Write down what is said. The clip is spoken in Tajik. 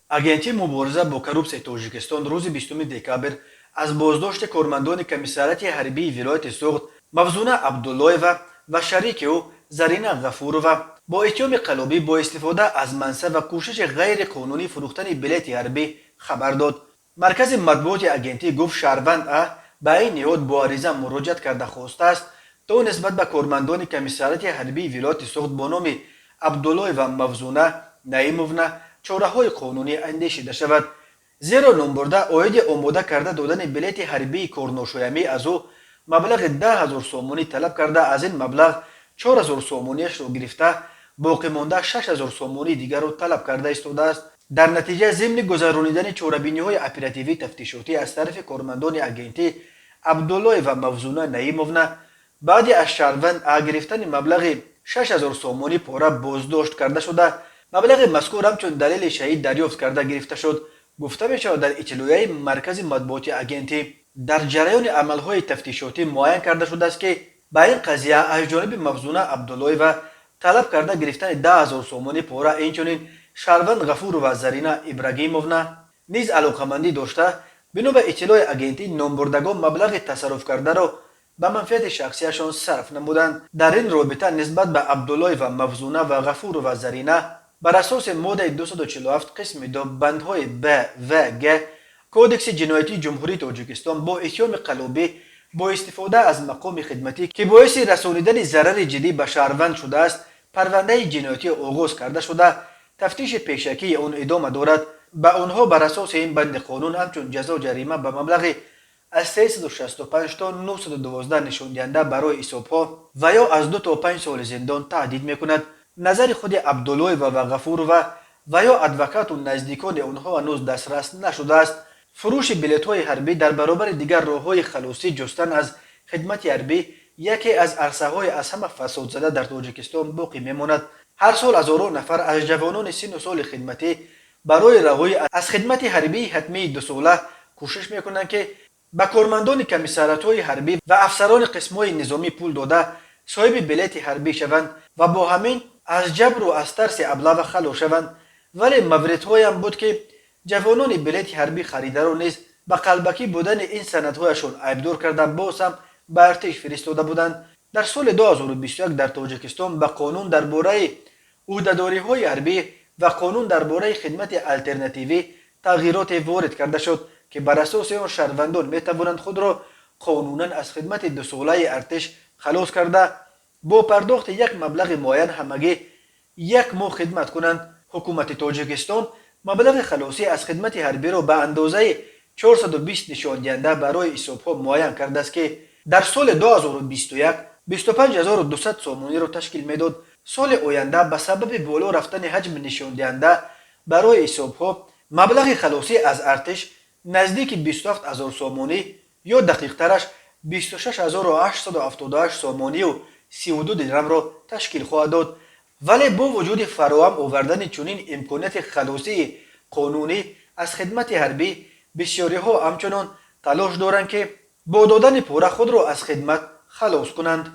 агентии мубориза бо коррупсияи тоҷикистон рӯзи 20 декабр аз боздошти кормандони комиссарияти ҳарбии вилояти суғд мавзуна абдуллоева ва шарики ӯ зарина ғафурова бо иттиҳоми қаллобӣ бо истифода аз мансаб ва кӯшиши ғайриқонунӣ фурӯхтани билети ҳарбӣ хабар дод. маркази матбуоти агентӣ гуфт шаҳрванд А ба ин ниҳод бо ариза муроҷиат карда хостааст то нисбат ба кормандони комиссарияти ҳарбии вилояти суғд бо номи абдуллоева мавзуна наимовна чораҳои қонунӣ андешида шавад, зеро номбурда оиди омода карда додани билети ҳарбии корношоямӣ аз ӯ маблағи 10 000 сомонӣ талаб карда аз ин маблағ 4 000 сомониашро гирифта боқимонда 6 000 сомонии дигарро талаб карда истодааст. дар натиҷа зимни гузаронидани чорабиниҳои оперативии тафтишотӣ аз тарафи кормандони агентӣ абдуллоева мавзуна наимовна баъди аз шаҳрванд А гирифтани маблағи 6 000 сомонӣ пора боздошт карда шуда маблағи мазкур ҳамчун далели шаҳид дарёфт карда гирифта шуд. гуфта мешавад дар иттилоияи маркази матбуоти агентӣ дар ҷараёни амалҳои тафтишотӣ муайян карда шудааст ки ба ин қазия аз ҷониби мавзуна абдуллоева талаб карда гирифтани 10 000 сомонӣ пора инчунин шаҳрванд ғафурова зарина ибрагимовна низ алоқамандӣ дошта бино ба иттилои агентӣ номбурдагон маблағи тасарруфкардаро ба манфиати шахсияшон сарф намуданд. дар ин робита нисбат ба абдуллоева мавзуна ва ғафурова зарина бар асоси моддаи 247 қисми 2 бандҳои Б В Г кодекси ҷиноятии ҷумҳурии Тоҷикистон бо иттиҳоми қаллобӣ бо истифода аз мақоми хидматӣ ки боиси расонидани зарари ҷиддӣ ба шаҳрванд шудааст парвандаи ҷиноятӣ оғоз карда шуда тафтиши пешакии он идома дорад. ба онҳо бар асоси ин банди қонун ҳамчун ҷазо ҷарима ба маблағи аз 365 то 912 нишондиҳанда барои ҳисобҳо ва ё аз 2 то 5 соли зиндон таҳдид мекунад. назари худи абдуллоева ва ғафурова ва ё адвокату наздикони онҳо ҳанӯз дастрас нашудааст. фурӯши билетҳои ҳарбӣ дар баробари дигар роҳҳои халосӣ ҷустан аз хидмати ҳарбӣ яке аз арсаҳои аз ҳама фасодзада дар Тоҷикистон боқӣ мемонад. ҳар сол ҳазорон нафар аз ҷавонони синну соли хидматӣ барои раҳоӣ аз хидмати ҳарбии ҳатмии дусола кӯшиш мекунанд ки ба кормандони комиссариятҳои ҳарбӣ ва афсарони қисмҳои низомӣ пул дода соҳиби билети ҳарбӣ шаванд ва бо ҳамин аз ҷабру аз тарси аблава халос шаванд. вале мавридҳоям буд ки ҷавонони билети ҳарбӣ харидаро низ ба қалбакӣ будани ин санадҳояшон айбдор карда боз ҳам ба артиш фиристода буданд. дар соли 2021 дар Тоҷикистон ба қонун дар бораи ӯҳдадориҳои ҳарбӣ ва қонун дар бораи хидмати алтернативӣ тағйироте ворид карда шуд ки бар асоси он шаҳрвандон метавонанд худро қонунан аз хидмати дусолаи артиш халос карда бо пардохти як маблағи муайян ҳамагӣ 1 моҳ хидмат кунанд. ҳукумати Тоҷикистон маблағи халосӣ аз хидмати ҳарбиро ба андозаи 420 нишондиҳанда барои ҳисобҳо муайян кардааст ки дар соли 2021 25200 сомониро ташкил медод. соли оянда ба сабаби боло рафтани ҳаҷми нишондиҳанда барои ҳисобҳо маблағи халосӣ аз артиш наздики 27 000 сомонӣ ё дақиқтараш 26 878 сомонию 32 дирҳамро ташкил хоҳад дод. вале бо вуҷуди фароҳам овардани чунин имконияти халосии қонунӣ аз хидмати ҳарбӣ бисёриҳо ҳамчунон талош доранд ки бо додани пора худро аз хидмат халос кунанд.